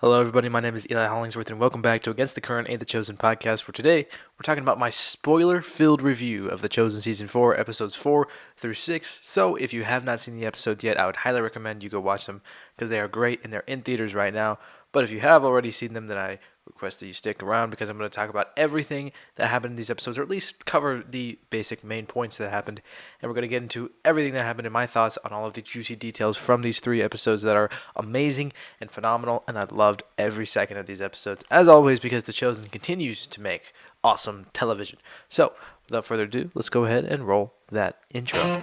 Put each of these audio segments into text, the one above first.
Hello, everybody. My name is Eli Hollingsworth, and welcome back to Against the Current, A The Chosen podcast. For today, we're talking about my spoiler-filled review of The Chosen Season 4, Episodes 4 through 6. So, if you have not seen the episodes yet, I would highly recommend you go watch them because they are great and they're in theaters right now. But if you have already seen them, then I request that you stick around because I'm going to talk about everything that happened in these episodes, or at least cover the basic main points that happened. And we're going to get into everything that happened and my thoughts on all of the juicy details from these 3 episodes that are amazing and phenomenal. And I loved every second of these episodes, as always, because The Chosen continues to make awesome television. So, without further ado, let's go ahead and roll that intro.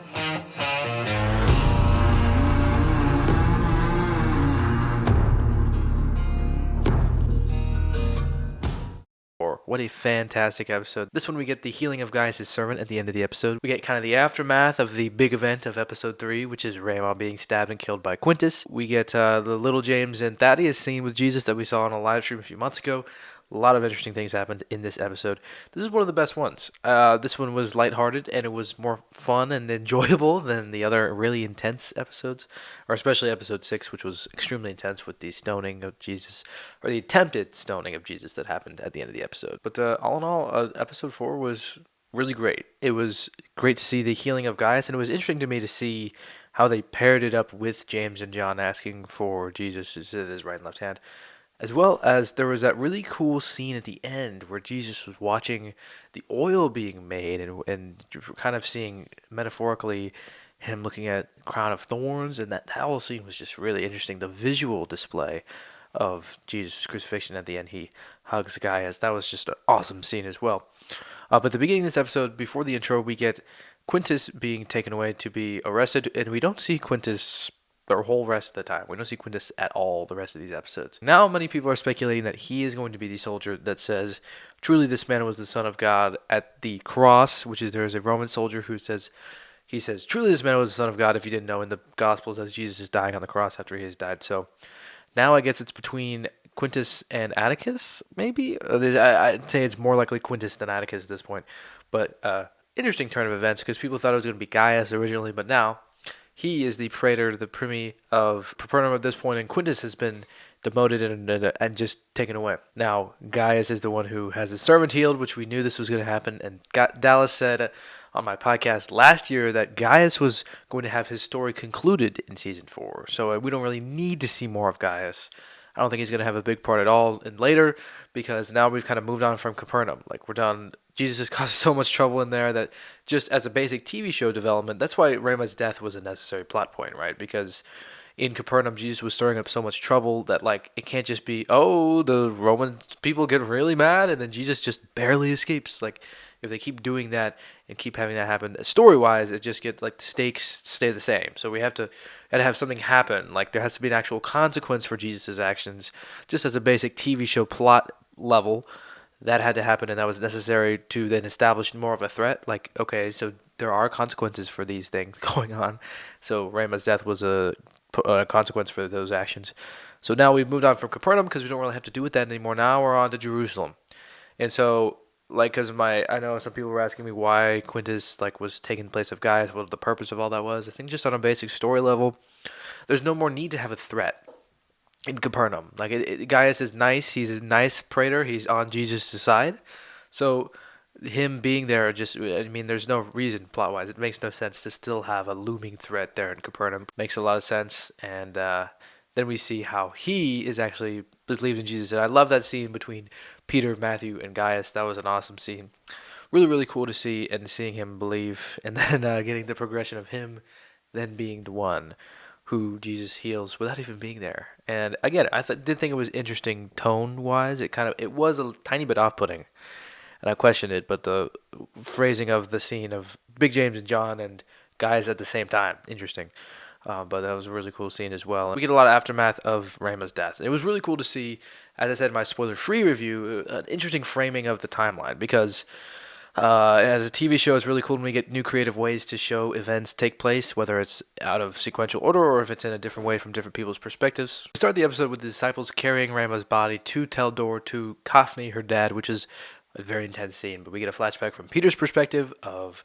What a fantastic episode. This one we get the healing of Gaius' servant at the end of the episode. We get kind of the aftermath of the big event of episode 3, which is Raymond being stabbed and killed by Quintus. We get the little James and Thaddeus scene with Jesus that we saw on a live stream a few months ago. A lot of interesting things happened in this episode. This is one of the best ones. This one was lighthearted and it was more fun and enjoyable than the other really intense episodes, or especially episode 6, which was extremely intense with the stoning of Jesus, or the attempted stoning of Jesus that happened at the end of the episode. But all in all, episode 4 was really great. It was great to see the healing of Gaius, and it was interesting to me to see how they paired it up with James and John asking for Jesus to sit at his right and left hand. As well as there was that really cool scene at the end where Jesus was watching the oil being made and kind of seeing metaphorically him looking at crown of thorns, and that whole scene was just really interesting. The visual display of Jesus' crucifixion at the end, he hugs Gaius. That was just an awesome scene as well. But at the beginning of this episode, before the intro, we get Quintus being taken away to be arrested, and we don't see Quintus the whole rest of the time. We don't see Quintus at all the rest of these episodes. Now many people are speculating that he is going to be the soldier that says, truly this man was the Son of God at the cross, which is there is a Roman soldier who says, he says, truly this man was the Son of God, if you didn't know, in the Gospels as Jesus is dying on the cross after he has died. So now I guess it's between Quintus and Atticus, maybe? I'd say it's more likely Quintus than Atticus at this point. But interesting turn of events because people thought it was going to be Gaius originally, but now he is the praetor, the primi of Capernaum at this point, and Quintus has been demoted and just taken away. Now, Gaius is the one who has his servant healed, which we knew this was going to happen. And Dallas said on my podcast last year that Gaius was going to have his story concluded in season 4. So we don't really need to see more of Gaius. I don't think he's going to have a big part at all in later because now we've kind of moved on from Capernaum. Like, we're done. Jesus has caused so much trouble in there that just as a basic TV show development, that's why Rama's death was a necessary plot point, right? Because in Capernaum, Jesus was stirring up so much trouble that, like, it can't just be, oh, the Roman people get really mad and then Jesus just barely escapes. Like, if they keep doing that and keep having that happen, story-wise, it just gets, like, the stakes stay the same. So we have to have something happen. Like, there has to be an actual consequence for Jesus' actions, just as a basic TV show plot level. That had to happen, and that was necessary to then establish more of a threat. Like, okay, so there are consequences for these things going on. So Rama's death was a consequence for those actions. So now we've moved on from Capernaum because we don't really have to do with that anymore. Now we're on to Jerusalem. And so, like, because I know some people were asking me why Quintus, like, was taking place of Gaius, what the purpose of all that was. I think just on a basic story level, there's no more need to have a threat in Capernaum. Like, Gaius is nice. He's a nice praetor. He's on Jesus' side. So him being there just, I mean, there's no reason plot-wise. It makes no sense to still have a looming threat there in Capernaum. Makes a lot of sense. And then we see how he is actually believed in Jesus. And I love that scene between Peter, Matthew, and Gaius. That was an awesome scene. Really, really cool to see, and seeing him believe, and then getting the progression of him then being the one who Jesus heals without even being there. And again, I did think it was interesting tone-wise. It was a tiny bit off-putting, and I questioned it, but the phrasing of the scene of Big James and John and guys at the same time, interesting. But that was a really cool scene as well. We get a lot of aftermath of Rama's death. It was really cool to see, as I said in my spoiler-free review, an interesting framing of the timeline, because as a TV show, it's really cool when we get new creative ways to show events take place, whether it's out of sequential order or if it's in a different way from different people's perspectives. We start the episode with the disciples carrying Rama's body to tell Dor to Kaphne, her dad, which is a very intense scene. But we get a flashback from Peter's perspective of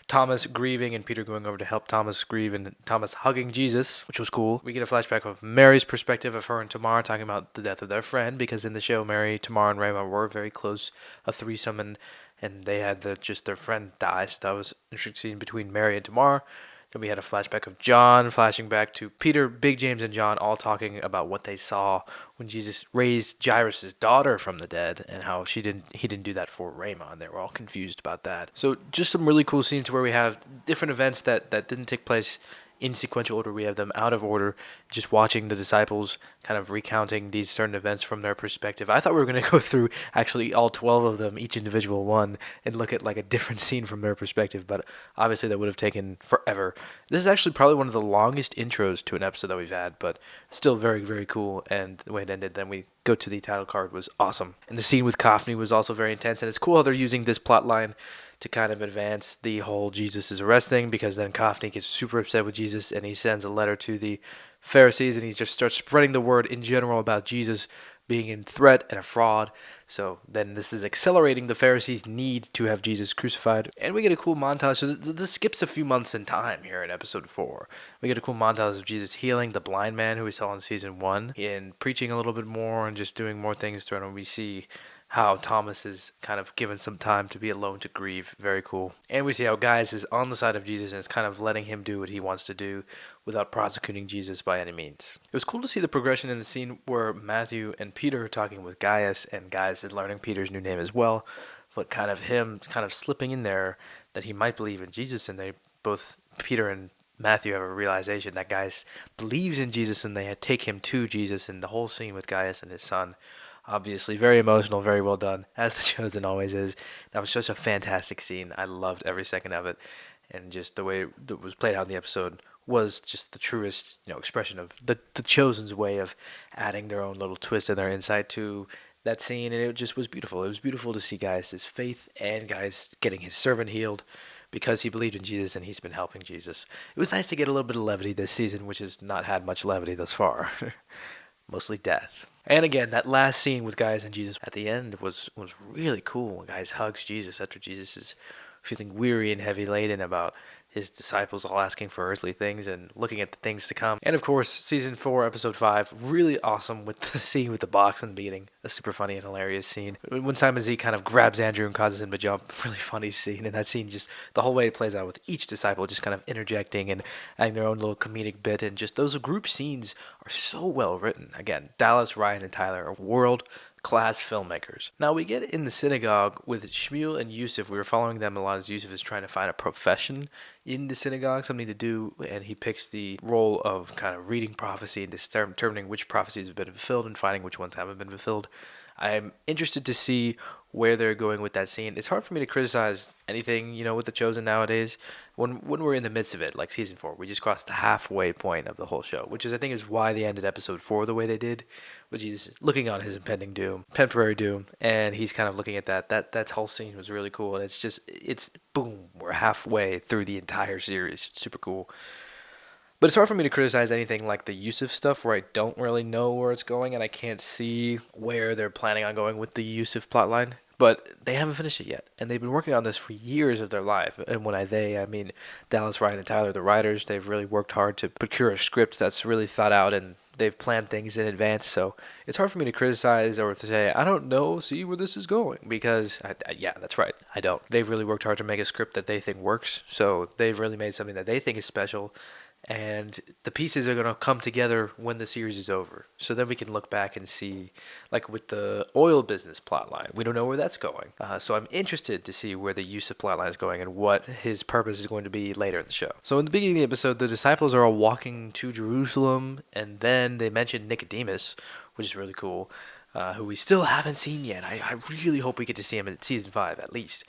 Thomas grieving and Peter going over to help Thomas grieve and Thomas hugging Jesus, which was cool. We get a flashback of Mary's perspective of her and Tamar talking about the death of their friend, because in the show, Mary, Tamar, and Rama were very close, a threesome, and they had just their friend die. So that was an interesting scene between Mary and Tamar. Then we had a flashback of John flashing back to Peter, Big James, and John all talking about what they saw when Jesus raised Jairus' daughter from the dead, and how he didn't do that for Rama, and they were all confused about that. So just some really cool scenes where we have different events that didn't take place in sequential order. We have them out of order, just watching the disciples kind of recounting these certain events from their perspective. I thought we were going to go through actually all 12 of them, each individual one, and look at like a different scene from their perspective, but obviously that would have taken forever. This is actually probably one of the longest intros to an episode that we've had, but still very, very cool, and the way it ended, then we go to the title card, was awesome. And the scene with Kaufney was also very intense, and it's cool how they're using this plot line to kind of advance the whole Jesus is arresting, because then Kaufney gets super upset with Jesus and he sends a letter to the Pharisees and he just starts spreading the word in general about Jesus being a threat and a fraud. So then this is accelerating the Pharisees' need to have Jesus crucified. And we get a cool montage. So this skips a few months in time here in episode 4. We get a cool montage of Jesus healing the blind man who we saw in season 1 and preaching a little bit more and just doing more things to him. We see how Thomas is kind of given some time to be alone to grieve. Very cool. And we see how Gaius is on the side of Jesus and is kind of letting him do what he wants to do without prosecuting Jesus by any means. It was cool to see the progression in the scene where Matthew and Peter are talking with Gaius, and Gaius is learning Peter's new name as well, but kind of him kind of slipping in there that he might believe in Jesus, and they both, Peter and Matthew, have a realization that Gaius believes in Jesus and they take him to Jesus, and the whole scene with Gaius and his son, obviously very emotional, very well done, as The Chosen always is. That was just a fantastic scene. I loved every second of it, and just the way it was played out in the episode was just the truest, expression of the Chosen's way of adding their own little twist and their insight to that scene, and it just was beautiful. It was beautiful to see Gaius' faith and Gaius getting his servant healed because he believed in Jesus and he's been helping Jesus. It was nice to get a little bit of levity this season, which has not had much levity thus far. Mostly death. And again, that last scene with Gaius and Jesus at the end was really cool. Gaius hugs Jesus after Jesus is feeling weary and heavy laden about his disciples all asking for earthly things and looking at the things to come. And of course, season 4, episode 5, really awesome with the scene with the box and beating. A super funny and hilarious scene. When Simon Z kind of grabs Andrew and causes him to jump, really funny scene. And that scene, just the whole way it plays out with each disciple just kind of interjecting and adding their own little comedic bit. And just those group scenes are so well written. Again, Dallas, Ryan, and Tyler are world-class filmmakers. Now we get in the synagogue with Shmuel and Yusuf. We were following them a lot as Yusuf is trying to find a profession in the synagogue, something to do, and he picks the role of kind of reading prophecy and determining which prophecies have been fulfilled and finding which ones haven't been fulfilled. I'm interested to see where they're going with that scene. It's hard for me to criticize anything, with The Chosen nowadays when we're in the midst of it, like season 4. We just crossed the halfway point of the whole show, which I think is why they ended episode 4 the way they did, which is looking on his impending doom, temporary doom, and he's kind of looking at that. That whole scene was really cool, and it's boom, we're halfway through the entire series. Super cool. But it's hard for me to criticize anything like the Yusuf stuff where I don't really know where it's going and I can't see where they're planning on going with the Yusuf plotline. But they haven't finished it yet, and they've been working on this for years of their life. And when I mean Dallas, Ryan, and Tyler, the writers. They've really worked hard to procure a script that's really thought out, and they've planned things in advance. So it's hard for me to criticize or to say, I don't know, see where this is going, because, yeah, that's right, I don't. They've really worked hard to make a script that they think works, so they've really made something that they think is special. And the pieces are going to come together when the series is over. So then we can look back and see, like with the oil business plotline, we don't know where that's going. So I'm interested to see where the Yusuf plotline is going and what his purpose is going to be later in the show. So in the beginning of the episode, the disciples are all walking to Jerusalem, and then they mention Nicodemus, which is really cool, who we still haven't seen yet. I really hope we get to see him in season 5 at least.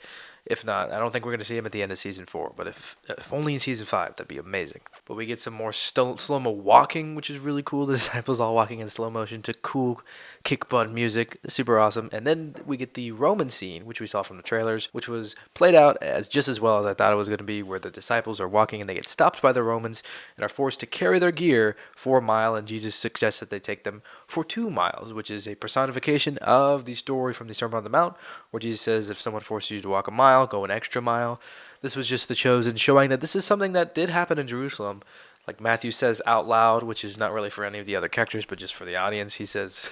If not, I don't think we're going to see him at the end of season 4. But if only in season 5, that'd be amazing. But we get some more slow-mo walking, which is really cool. The disciples all walking in slow motion to cool kick butt music. Super awesome. And then we get the Roman scene, which we saw from the trailers, which was played out as just as well as I thought it was going to be, where the disciples are walking and they get stopped by the Romans and are forced to carry their gear for a mile. And Jesus suggests that they take them for 2 miles, which is a personification of the story from the Sermon on the Mount, where Jesus says if someone forces you to walk a mile, mile, go an extra mile. This was just the chosen, showing that this is something that did happen in Jerusalem. Like Matthew says out loud, which is not really for any of the other characters, but just for the audience. He says,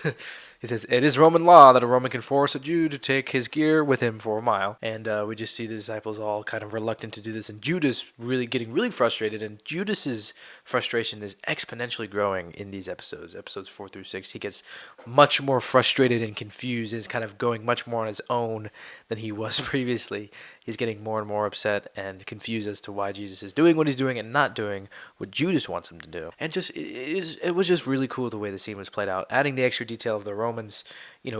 it is Roman law that a Roman can force a Jew to take his gear with him for a mile. And we just see the disciples all kind of reluctant to do this. And Judas really getting really frustrated. And Judas's frustration is exponentially growing in these episodes 4 through 6. He gets much more frustrated and confused, is kind of going much more on his own than he was previously. He's getting more and more upset and confused as to why Jesus is doing what he's doing and not doing what Judas wants him to do. And just it was just really cool the way the scene was played out, adding the extra detail of the Romans,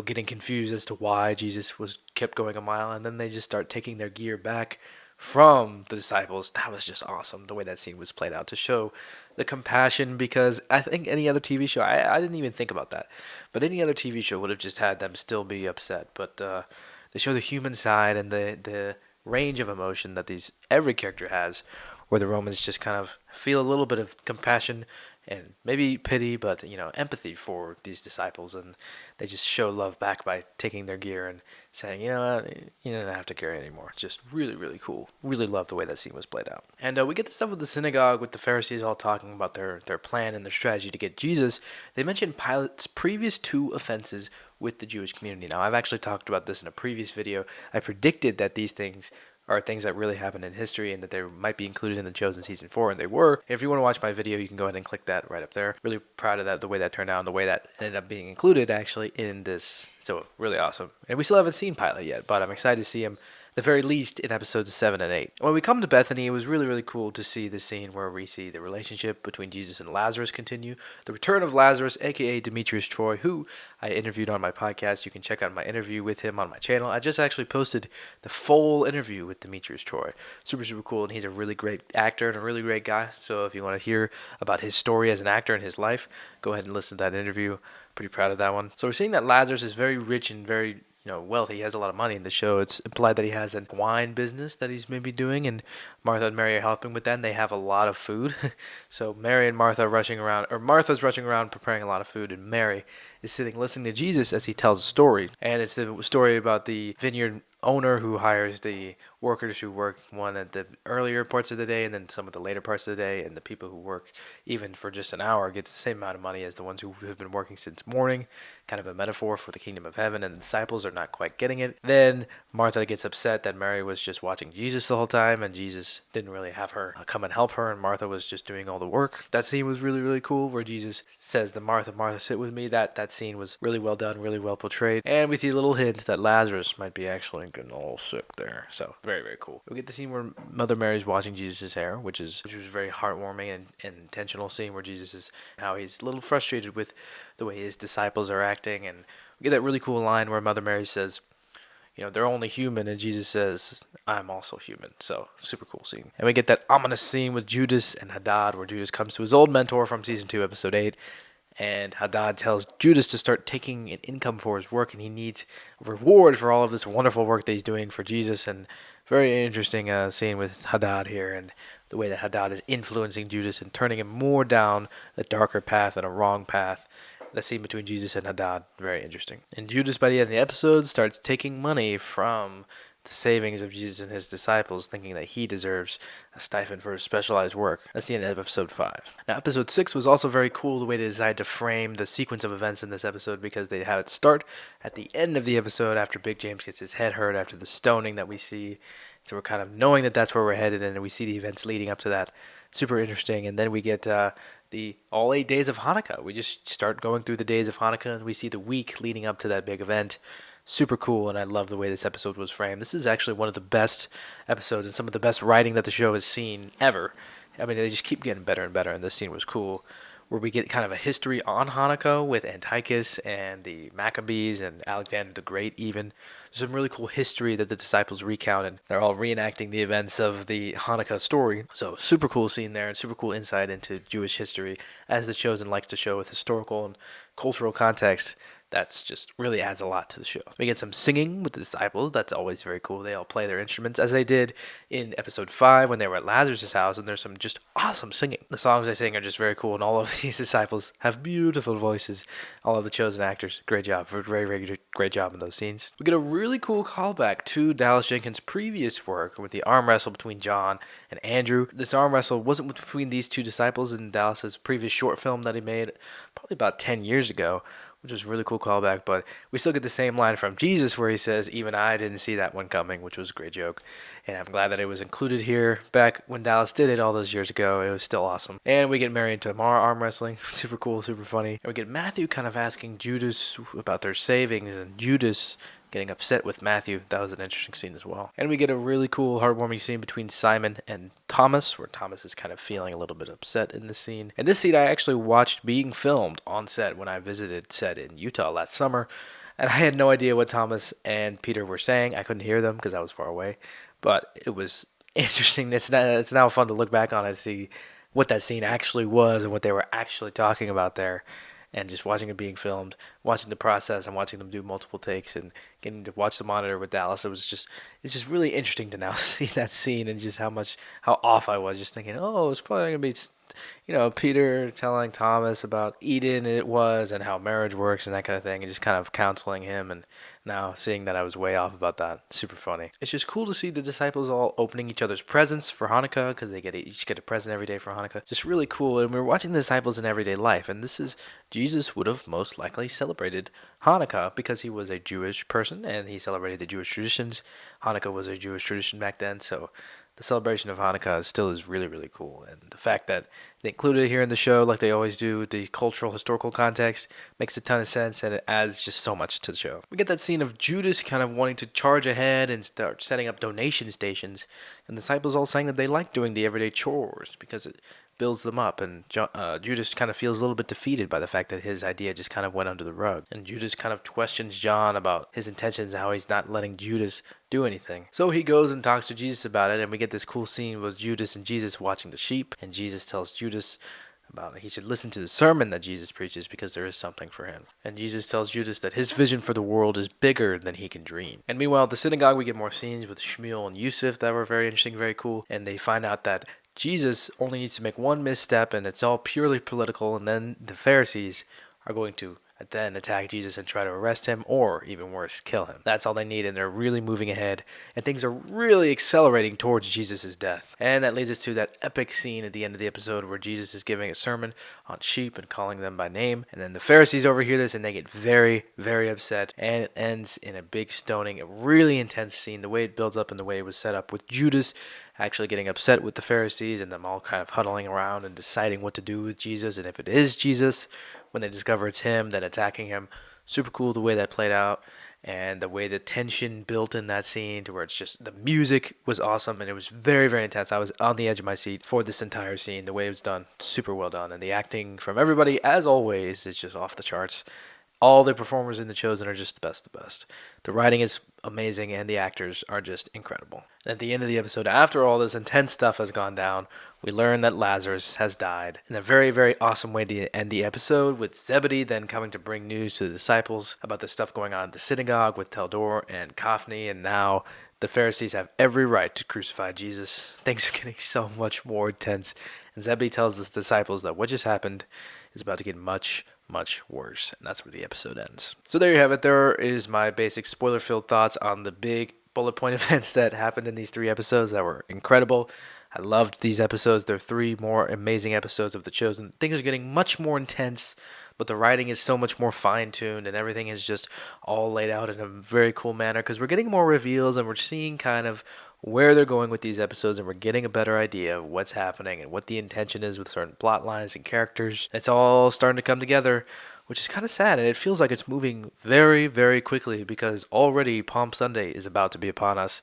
getting confused as to why Jesus was kept going a mile, and then they just start taking their gear back from the disciples. That was just awesome, the way that scene was played out, to show the compassion, because I think any other TV show, I didn't even think about that, but any other TV show would have just had them still be upset. But they show the human side and the range of emotion that every character has, where the Romans just kind of feel a little bit of compassion and maybe pity, but empathy for these disciples, and they just show love back by taking their gear and saying, you know what, you don't have to carry anymore. Just really, really cool. Really love the way that scene was played out. And we get the stuff with the synagogue, with the Pharisees all talking about their plan and their strategy to get Jesus. They mention Pilate's previous 2 offenses with the Jewish community. Now, I've actually talked about this in a previous video. I predicted that these things are things that really happened in history and that they might be included in the Chosen Season 4, and they were. If you want to watch my video, you can go ahead and click that right up there. Really proud of that, the way that turned out, and the way that ended up being included actually in this. So really awesome. And we still haven't seen Pilate yet, but I'm excited to see him, the very least, in episodes 7 and 8. When we come to Bethany, it was really, really cool to see the scene where we see the relationship between Jesus and Lazarus continue. The return of Lazarus, aka Demetrius Troy, who I interviewed on my podcast. You can check out my interview with him on my channel. I just actually posted the full interview with Demetrius Troy. Super, super cool, and he's a really great actor and a really great guy. So if you want to hear about his story as an actor and his life, go ahead and listen to that interview. Pretty proud of that one. So we're seeing that Lazarus is very rich and very wealthy. He has a lot of money in the show. It's implied that he has a wine business that he's maybe doing, and Martha and Mary are helping with that, and they have a lot of food. So Mary and Martha are rushing around, or Martha's rushing around preparing a lot of food, and Mary is sitting listening to Jesus as he tells a story. And it's the story about the vineyard owner who hires the workers who work one at the earlier parts of the day and then some of the later parts of the day, and the people who work even for just an hour get the same amount of money as the ones who have been working since morning. Kind of a metaphor for the kingdom of heaven, and the disciples are not quite getting it. Then Martha gets upset that Mary was just watching Jesus the whole time, and Jesus didn't really have her come and help her, and Martha was just doing all the work. That scene was really, really cool, where Jesus says to Martha, Martha, sit with me. That scene was really well done, really well portrayed, and we see a little hint that Lazarus might be actually getting a little sick there. So very, very cool. We get the scene where Mother Mary's washing Jesus' hair, which was a very heartwarming and intentional scene, where Jesus is how he's a little frustrated with the way his disciples are acting, and we get that really cool line where Mother Mary says, they're only human, and Jesus says, I'm also human. So super cool scene. And we get that ominous scene with Judas and Hadad, where Judas comes to his old mentor from season 2, episode 8. And Hadad tells Judas to start taking an income for his work, and he needs a reward for all of this wonderful work that he's doing for Jesus. And very interesting scene with Hadad here, and the way that Hadad is influencing Judas and turning him more down a darker path and a wrong path. That scene between Jesus and Hadad, very interesting. And Judas, by the end of the episode, starts taking money from the savings of Jesus and his disciples, thinking that he deserves a stipend for his specialized work. That's the end of episode 5. Now, episode 6 was also very cool, the way they decided to frame the sequence of events in this episode, because they had it start at the end of the episode after Big James gets his head hurt after the stoning that we see. So we're kind of knowing that that's where we're headed, and we see the events leading up to that. Super interesting. And then we get the all 8 days of Hanukkah. We just start going through the days of Hanukkah, and we see the week leading up to that big event. Super cool, and I love the way this episode was framed. This is actually one of the best episodes and some of the best writing that the show has seen ever. I mean, they just keep getting better and better, and this scene was cool, where we get kind of a history on Hanukkah with Antiochus and the Maccabees and Alexander the Great even. There's some really cool history that the disciples recount, and they're all reenacting the events of the Hanukkah story. So super cool scene there, and super cool insight into Jewish history, as The Chosen likes to show with historical and cultural context. That's just really adds a lot to the show. We get some singing with the disciples. That's always very cool. They all play their instruments as they did in episode 5 when they were at Lazarus' house, and there's some just awesome singing. The songs they sing are just very cool, and all of these disciples have beautiful voices. All of the chosen actors, great job. Very great job in those scenes. We get a really cool callback to Dallas Jenkins' previous work with the arm wrestle between John and Andrew. This arm wrestle wasn't between these two disciples in Dallas's previous short film that he made probably about 10 years ago, which was a really cool callback, but we still get the same line from Jesus where he says, "Even I didn't see that one coming," which was a great joke. And I'm glad that it was included here. Back when Dallas did it all those years ago, it was still awesome. And we get Mary and Tamar arm wrestling. Super cool, super funny. And we get Matthew kind of asking Judas about their savings, and Judas getting upset with Matthew. That was an interesting scene as well. And we get a really cool, heartwarming scene between Simon and Thomas, where Thomas is kind of feeling a little bit upset in this scene. And this scene I actually watched being filmed on set when I visited set in Utah last summer. And I had no idea what Thomas and Peter were saying. I couldn't hear them because I was far away. But it was interesting. It's now fun to look back on and see what that scene actually was and what they were actually talking about there. And just watching it being filmed, watching the process, and watching them do multiple takes, and getting to watch the monitor with Dallas, it's just really interesting to now see that scene and just how off I was, just thinking, oh, it's probably gonna be, Peter telling Thomas about Eden and how marriage works and that kind of thing, and just kind of counseling him, and now seeing that I was way off about that, super funny. It's just cool to see the disciples all opening each other's presents for Hanukkah, because they each get a present every day for Hanukkah. Just really cool, and we're watching the disciples in everyday life, and Jesus would have most likely celebrated Hanukkah because he was a Jewish person, and he celebrated the Jewish traditions. Hanukkah was a Jewish tradition back then, so the celebration of Hanukkah still is really, really cool. And the fact that they included it here in the show, like they always do, the cultural, historical context, makes a ton of sense, and it adds just so much to the show. We get that scene of Judas kind of wanting to charge ahead and start setting up donation stations, and the disciples all saying that they like doing the everyday chores because it builds them up, and Judas kind of feels a little bit defeated by the fact that his idea just kind of went under the rug. And Judas kind of questions John about his intentions and how he's not letting Judas do anything. So he goes and talks to Jesus about it, and we get this cool scene with Judas and Jesus watching the sheep, and Jesus tells Judas about he should listen to the sermon that Jesus preaches because there is something for him. And Jesus tells Judas that his vision for the world is bigger than he can dream. And meanwhile, at the synagogue, we get more scenes with Shmuel and Yusuf that were very interesting, very cool, and they find out that Jesus only needs to make one misstep, and it's all purely political, and then the Pharisees are going to then attack Jesus and try to arrest him, or even worse, kill him. That's all they need, and they're really moving ahead, and things are really accelerating towards Jesus' death. And that leads us to that epic scene at the end of the episode where Jesus is giving a sermon on sheep and calling them by name, and then the Pharisees overhear this, and they get very, very upset, and it ends in a big stoning, a really intense scene, the way it builds up and the way it was set up, with Judas actually getting upset with the Pharisees and them all kind of huddling around and deciding what to do with Jesus, and if it is Jesus, when they discover it's him, then attacking him. Super cool the way that played out, and the way the tension built in that scene to where it's just, the music was awesome, and it was very, very intense. I was on the edge of my seat for this entire scene. The way it was done, super well done, and the acting from everybody, as always, is just off the charts. All the performers in The Chosen are just the best of the best. The writing is amazing, and the actors are just incredible. And at the end of the episode, after all this intense stuff has gone down, we learn that Lazarus has died in a very, very awesome way to end the episode, with Zebedee then coming to bring news to the disciples about the stuff going on at the synagogue with Teldor and Kaphne, and now the Pharisees have every right to crucify Jesus. Things are getting so much more intense, and Zebedee tells the disciples that what just happened is about to get much worse, and that's where the episode ends. So there you have it. There is my basic spoiler-filled thoughts on the big bullet point events that happened in these 3 episodes that were incredible. I loved these episodes. They're 3 more amazing episodes of The Chosen. Things are getting much more intense, but the writing is so much more fine-tuned, and everything is just all laid out in a very cool manner because we're getting more reveals, and we're seeing kind of where they're going with these episodes, and we're getting a better idea of what's happening and what the intention is with certain plot lines and characters. It's all starting to come together, which is kind of sad, and it feels like it's moving very, very quickly because already Palm Sunday is about to be upon us.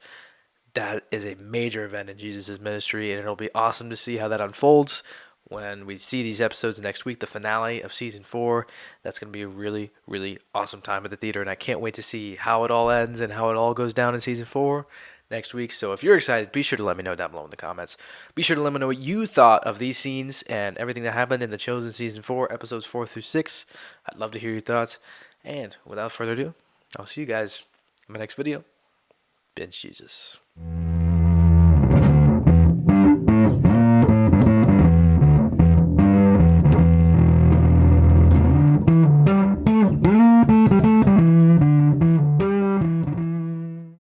That is a major event in Jesus' ministry, and it'll be awesome to see how that unfolds when we see these episodes next week, the finale of season 4. That's going to be a really, really awesome time at the theater, and I can't wait to see how it all ends and how it all goes down in season 4 next week. So if you're excited, be sure to let me know down below in the comments. Be sure to let me know what you thought of these scenes and everything that happened in The Chosen season 4, episodes 4 through 6. I'd love to hear your thoughts. And without further ado, I'll see you guys in my next video. Binge Jesus.